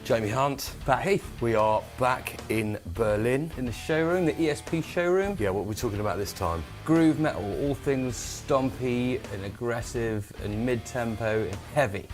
Jamie Hunt. Pat Heath. We are back in Berlin. In the showroom, the ESP showroom. Yeah, what are we talking about this time? Groove metal, all things stompy and aggressive and mid-tempo and heavy.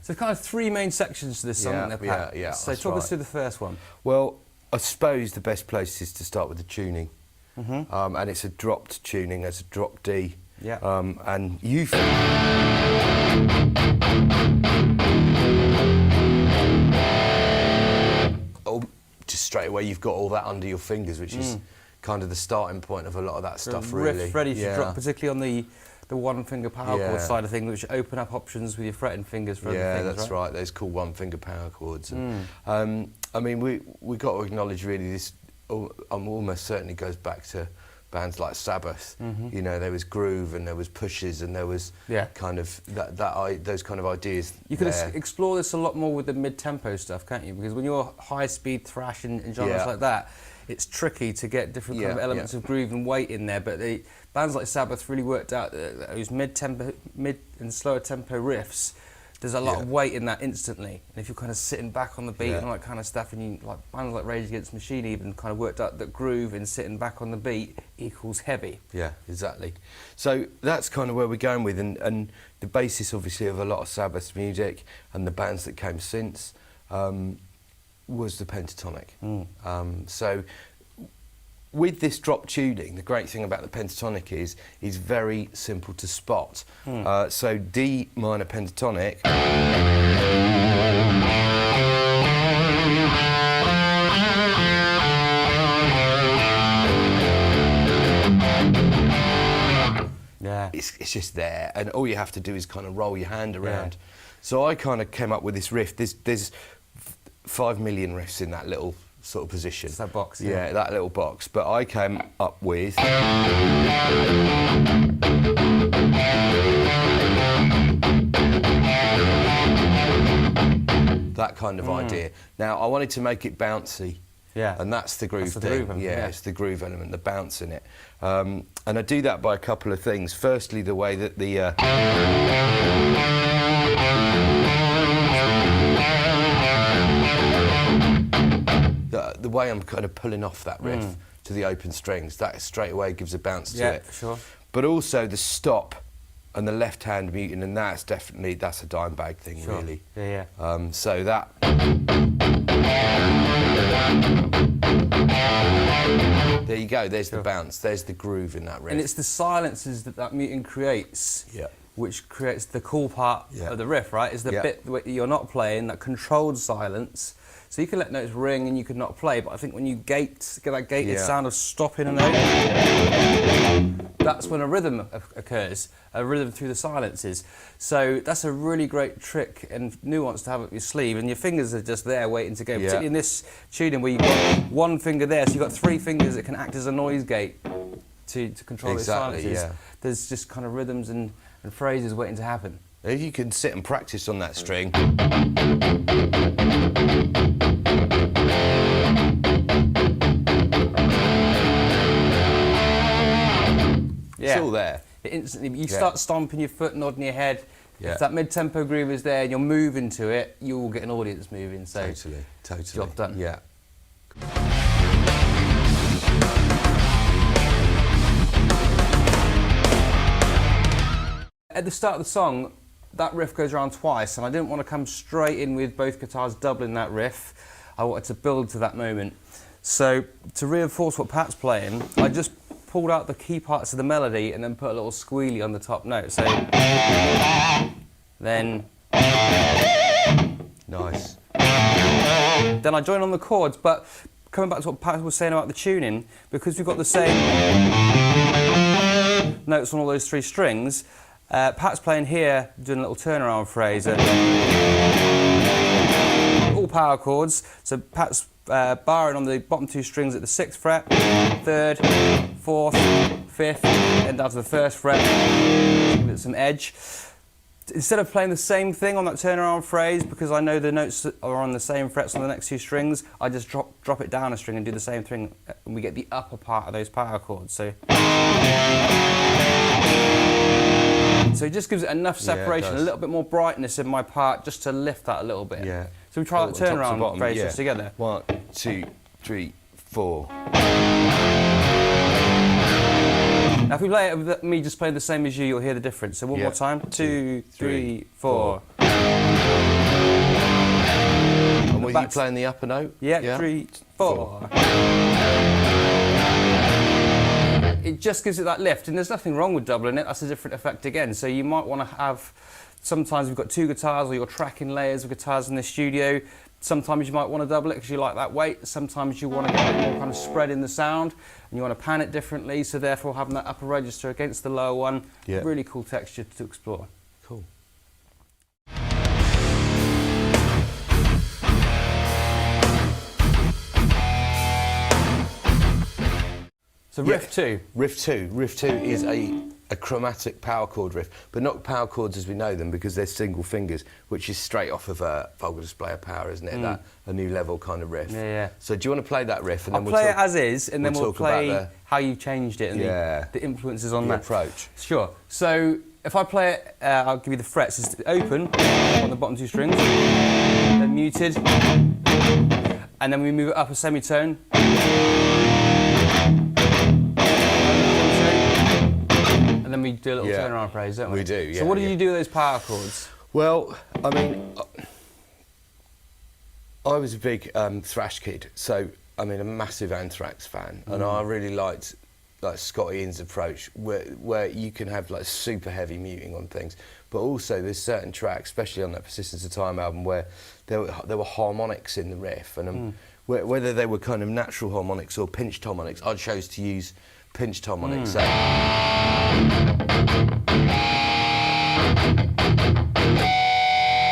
So kind of three main sections to this song, isn't there, Pat? Yeah, so talk us through the first one. Well, I suppose the best place is to start with the tuning. And it's a dropped tuning, as a drop D. Yeah. And you just straight away you've got all that under your fingers, which is kind of the starting point of a lot of that stuff, really. Riff ready to drop, particularly on the one-finger power chord side of things, which open up options with your fretting fingers for other things, that's right. Those cool one-finger power chords. And, I mean, we got to acknowledge really this. Almost certainly goes back to bands like Sabbath. You know, there was groove and there was pushes and there was kind of those kind of ideas. You can explore this a lot more with the mid-tempo stuff, can't you? Because when you're high-speed thrash and genres like that, it's tricky to get different kind of elements of groove and weight in there. But bands like Sabbath really worked out those mid and slower tempo riffs. There's a lot of weight in that instantly. And if you're kind of sitting back on the beat and all that kind of stuff, and you like bands like Rage Against the Machine even kind of worked out that groove and sitting back on the beat equals heavy. Yeah, exactly. So that's kind of where we're going with, and the basis obviously of a lot of Sabbath's music and the bands that came since was the pentatonic. So with this drop tuning, the great thing about the pentatonic is very simple to spot. So D minor pentatonic. It's just there, and all you have to do is kind of roll your hand around. So I kind of came up with this riff. There's 5 million riffs in that little sort of position. It's that box. Yeah, that little box. But I came up with that kind of idea. Now, I wanted to make it bouncy. And that's the groove thing. It's the groove element, the bounce in it. And I do that by a couple of things. Firstly, the way that the way I'm kind of pulling off that riff to the open strings, that straight away gives a bounce to it. Yeah, for sure. But also the stop and the left hand muting, and that's a dime bag thing, really. So that. There you go, there's the bounce, there's the groove in that riff. And it's the silences that muting creates which creates the cool part of the riff, right? Is the bit that you're not playing, that controlled silence. So you can let notes ring and you can not play, but I think when you get that gated sound of stopping a note, that's when a rhythm occurs, a rhythm through the silences. So that's a really great trick and nuance to have up your sleeve, and your fingers are just there waiting to go, particularly in this tuning where you've got one finger there, so you've got 3 fingers that can act as a noise gate to control those silences. There's just kind of rhythms and phrases waiting to happen. If you can sit and practice on that string. It's all there. It instantly, you start stomping your foot, nodding your head. If that mid-tempo groove is there and you're moving to it, you will get an audience moving. So totally. Job done. Yeah. At the start of the song, that riff goes around twice, and I didn't want to come straight in with both guitars doubling that riff. I wanted to build to that moment. So to reinforce what Pat's playing, I just pulled out the key parts of the melody and then put a little squealy on the top note. So then nice. Then I join on the chords, but coming back to what Pat was saying about the tuning, because we've got the same notes on all those 3 strings, Pat's playing here, doing a little turnaround phrase. All power chords, so Pat's barring on the bottom 2 strings at the 6th fret, 3rd, 4th, 5th, and down to the 1st fret, give it some edge. Instead of playing the same thing on that turnaround phrase, because I know the notes are on the same frets on the next 2 strings, I just drop it down a string and do the same thing, and we get the upper part of those power chords. So it just gives it enough separation, a little bit more brightness in my part, just to lift that a little bit. Yeah. So we try that turnaround phrase together. 1, 2, 3, 4. Now if we play it with me just playing the same as you, you'll hear the difference. So one more time. 2, 3, 4. And were you playing the upper note? Yeah, 3, 4. It just gives it that lift, and there's nothing wrong with doubling it. That's a different effect again. So you might want to have, sometimes we've got 2 guitars, or you're tracking layers of guitars in the studio. Sometimes you might want to double it because you like that weight. Sometimes you want to get a bit more kind of spread in the sound, and you want to pan it differently, so therefore having that upper register against the lower one, really cool texture to explore. Cool. So riff 2. Riff 2. Riff 2 is a chromatic power chord riff, but not power chords as we know them, because they're single fingers, which is straight off of a vulgar display of power, isn't it? That a new level kind of riff. Yeah. So do you want to play that riff, and I'll then play it as is, and then we'll play how you changed it and the influences on that approach. Sure. So if I play it, I'll give you the frets. It's open on the bottom 2 strings, then muted, and then we move it up a semitone. And then we do a little turnaround phrase, don't we? We do, yeah. So what do you do with those power chords? Well, I mean, I was a big thrash kid, so I mean, a massive Anthrax fan, and I really liked like Scott Ian's approach, where you can have like super heavy muting on things, but also there's certain tracks, especially on that Persistence of Time album, where there were harmonics in the riff, and whether they were kind of natural harmonics or pinched harmonics, I chose to use pinched harmonics. So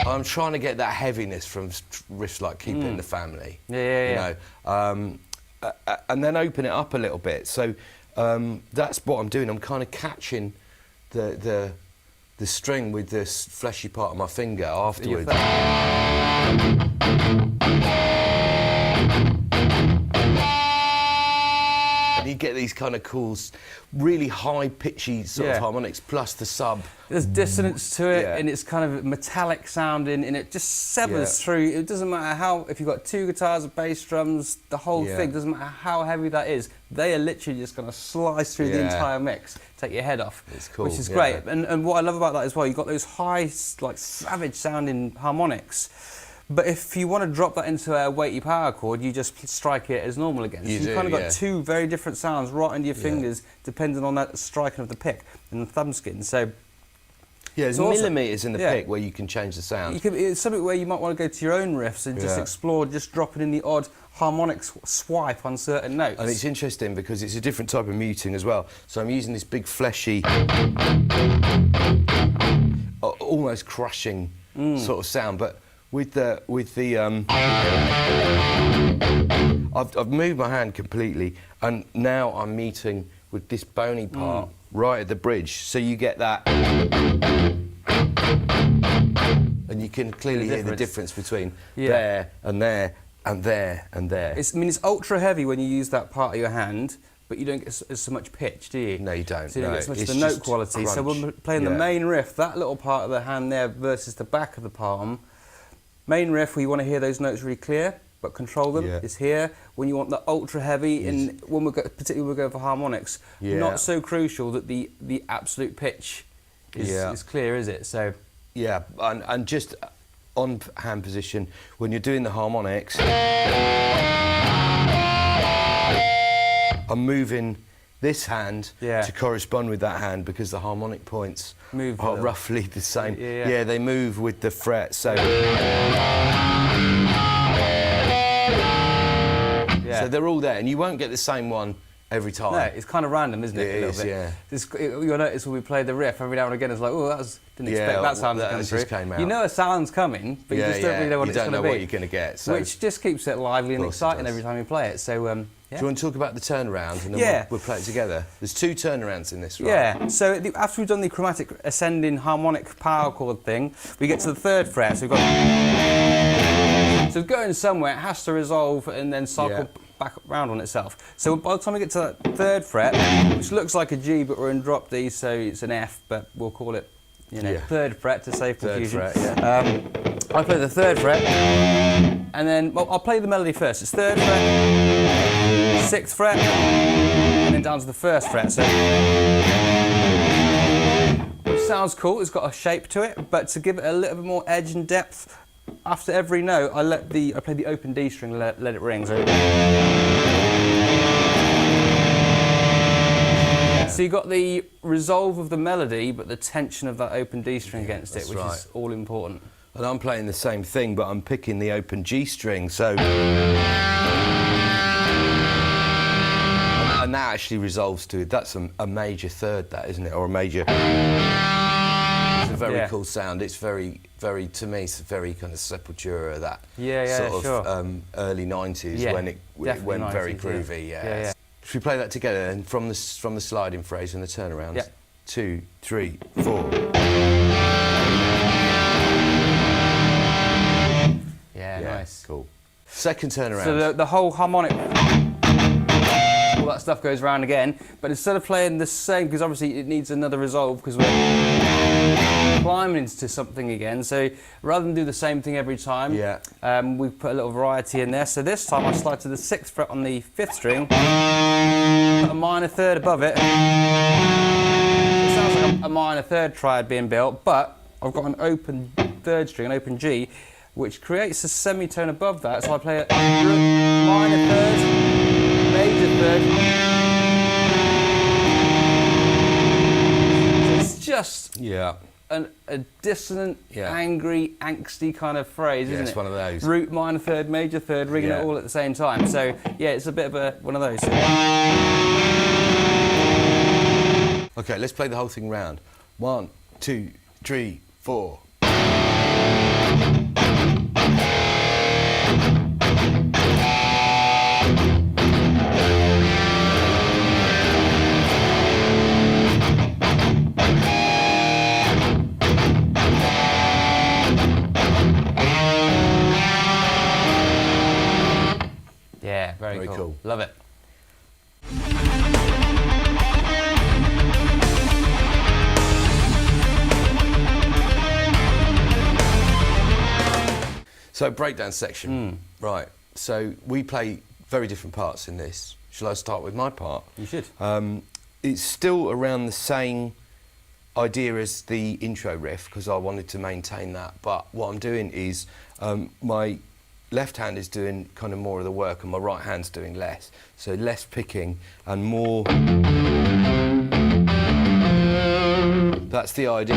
I'm trying to get that heaviness from riffs like Keep It in the Family. You know, and then open it up a little bit. So that's what I'm doing. I'm kind of catching the string with this fleshy part of my finger afterwards. And you get these kind of cool, really high pitchy sort of harmonics plus the sub. There's dissonance to it, and it's kind of metallic sounding, and it just severs through. It doesn't matter how, if you've got 2 guitars, bass drums, the whole thing, doesn't matter how heavy that is, they are literally just going to slice through the entire mix, take your head off. It's cool. Which is great. And what I love about that as well, you've got those high, like savage sounding harmonics. But if you want to drop that into a weighty power chord, you just strike it as normal again. So you've kind of got 2 very different sounds right under your fingers, depending on that striking of the pick and the thumb skin. So Yeah, there's It's awesome. millimetres in the pick where you can change the sound. It's something where you might want to go to your own riffs and just explore, just dropping in the odd harmonic swipe on certain notes. And it's interesting because it's a different type of muting as well. So I'm using this big fleshy, almost crushing sort of sound, but with the I've moved my hand completely, and now I'm muting with this bony part right at the bridge, so you get that, and you can clearly hear the difference between there and there and there and there. I mean, it's ultra heavy when you use that part of your hand, but you don't get so much pitch, do you? No, you don't. So you don't get so much of the It's note just quality. crunch. So when we're playing the main riff, that little part of the hand there versus the back of the palm, main riff where you want to hear those notes really clear, but control them, is here. When you want the ultra heavy, and when particularly we go for harmonics, not so crucial that the absolute pitch is clear, is it? So and just on hand position when you're doing the harmonics, I'm moving this hand to correspond with that hand because the harmonic points are roughly the same. Yeah, they move with the fret. So. So they're all there, and you won't get the same one every time. No, it's kind of random, isn't it? It is, yeah. You'll notice when we play the riff, every now and again it's like, oh, didn't expect that sound to come through. Just came out. You know a sound's coming, but you just don't really know what it's going to be. You don't know what you're going to get. So which just keeps it lively and exciting every time you play it. So, do you want to talk about the turnaround, and then we'll play it together? There's 2 turnarounds in this, right? Yeah, so after we've done the chromatic ascending harmonic power chord thing, we get to the 3rd fret, so we've got... So going somewhere, it has to resolve and then cycle back around on itself. So by the time we get to that 3rd fret, which looks like a G, but we're in drop D, so it's an F, but we'll call it, 3rd fret to save confusion. 3rd fret, I play the 3rd fret, and then I'll play the melody first. It's 3rd fret, 6th fret, and then down to the 1st fret. So which sounds cool. It's got a shape to it, but to give it a little bit more edge and depth, after every note, I play the open D string, let it ring. So you got the resolve of the melody, but the tension of that open D string against it, which is all important. And I'm playing the same thing, but I'm picking the open G string, so... And that actually resolves to... That's a major 3rd, that, isn't it? Or a major... It's a very cool sound. It's very, to me, it's very kind of Sepultura, that sort of early 90s when it went 90s, very groovy. Should we play that together and from the sliding phrase and the turnarounds? Yeah. 2, 3, 4. Yeah, nice. Cool. Second turnaround. So the whole harmonic, all that stuff goes around again, but instead of playing the same, because obviously it needs another resolve because we're climbing into something again, so rather than do the same thing every time, we put a little variety in there. So this time I slide to the 6th fret on the 5th string, put a minor 3rd above it. It sounds like a minor 3rd triad being built, but I've got an open 3rd string, an open G, which creates a semitone above that, so I play a minor 3rd, major 3rd. So it's just a dissonant, angry, angsty kind of phrase, isn't it? It's one of those. Root, minor 3rd, major 3rd, ringing it all at the same time. So it's a bit of one of those. Okay, let's play the whole thing round. 1, 2, 3, 4. Yeah, very cool. Love it. So breakdown section, right. So we play very different parts in this. Shall I start with my part? You should. It's still around the same idea as the intro riff because I wanted to maintain that, but what I'm doing is my left hand is doing kind of more of the work and my right hand's doing less. So less picking and more That's the idea.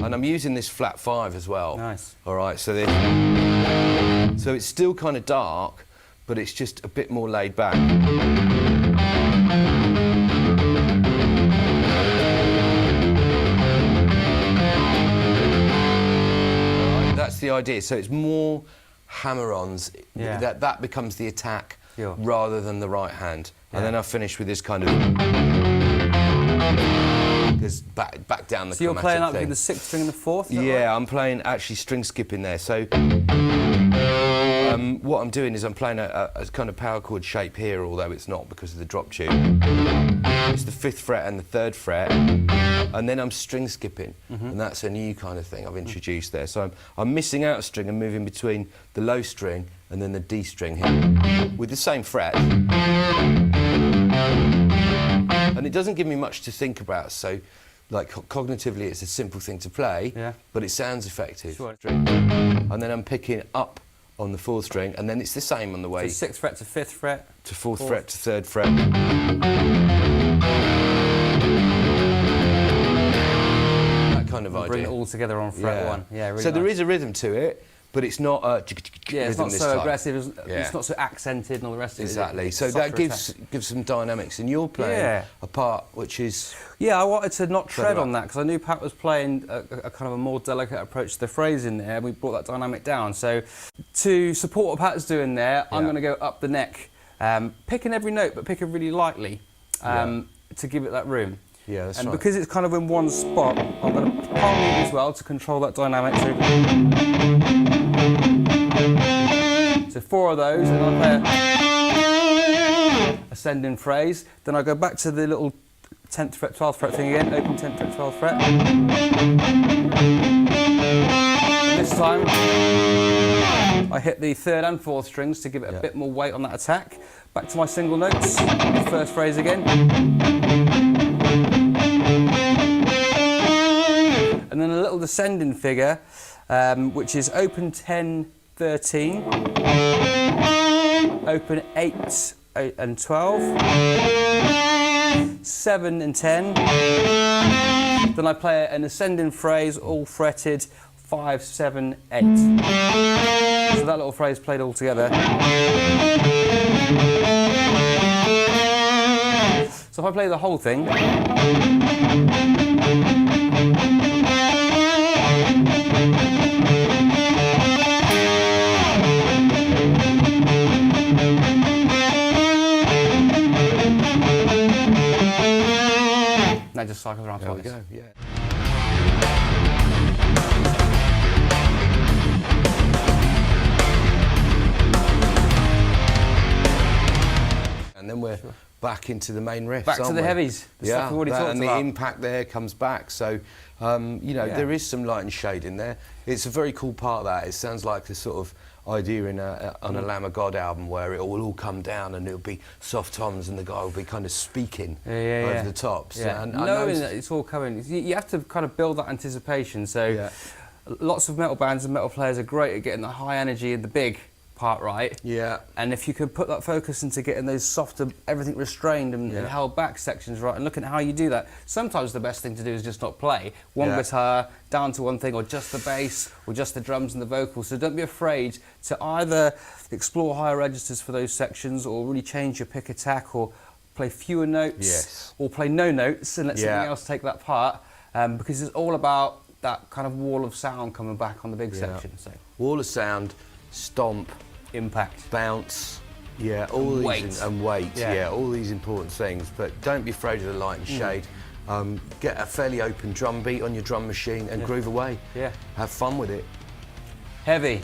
And I'm using this flat 5 as well. Nice. All right, so it's still kind of dark, but it's just a bit more laid back. All right, that's the idea. So it's more hammer-ons. Yeah. That becomes the attack rather than the right hand. Yeah. And then I finish with this kind of... Because back down the chromatic. So you're playing up thing. with the 6th string and the 4th? Yeah, right? I'm playing actually string skipping there. So what I'm doing is I'm playing a kind of power chord shape here, although it's not because of the drop tune. It's the 5th fret and the 3rd fret, and then I'm string skipping, and that's a new kind of thing I've introduced there. So I'm missing out a string and moving between the low string and then the D string here with the same fret. And it doesn't give me much to think about, so like cognitively it's a simple thing to play, but it sounds effective. Sure. And then I'm picking up on the 4th string, and then it's the same on the way. So 6th fret to 5th fret. To 4th fret to 3rd fret. That kind of idea. Bring it all together on fret 1. Yeah, really So there nice. is a rhythm to it, but it's not a it's not so time. aggressive, it's not so accented and all the rest of it. Exactly. It's So that softer gives some dynamics, and you're playing a part which is... Yeah, I wanted to not tread on that because I knew Pat was playing a kind of a more delicate approach to the phrasing there, and we brought that dynamic down. So to support what Pat's doing there, I'm going to go up the neck, picking every note, but pick it really lightly to give it that room. Yeah, that's right. And because it's kind of in one spot, I'm going to palm it as well to control that dynamic. So 4 of those, and I play a ascending phrase. Then I go back to the little 10th fret, 12th fret thing again, open 10th fret, 12th fret. And this time, I hit the 3rd and 4th strings to give it a bit more weight on that attack. Back to my single notes, the first phrase again. And then a little descending figure, which is open 10, 13, open 8 and 12, 7 and 10. Then I play an ascending phrase, all fretted, 5, 7, 8. So that little phrase played all together. So if I play the whole thing. Now just cycles around twice. There we go, And then we're back into the main riffs, Back to the heavies, the stuff we already talked and about. the impact there comes back. So, you know, there is some light and shade in there. It's a very cool part of that. It sounds like the sort of idea on a Lamb of God album where it will all come down and it'll be soft toms and the guy will be kind of speaking over the tops. Yeah. And knowing that it's all coming, you have to kind of build that anticipation. So lots of metal bands and metal players are great at getting the high energy and the big part right. Yeah. And if you can put that focus into getting those softer, everything restrained and held back sections right, and looking at how you do that. Sometimes the best thing to do is just not play. One guitar, down to one thing, or just the bass, or just the drums and the vocals. So don't be afraid to either explore higher registers for those sections, or really change your pick attack, or play fewer notes, or play no notes and let something else take that part. Because it's all about that kind of wall of sound coming back on the big section. So wall of sound, stomp, impact, bounce, all these weight. and weight, all these important things. But don't be afraid of the light and shade. Get a fairly open drum beat on your drum machine and groove away. Yeah. Have fun with it. Heavy.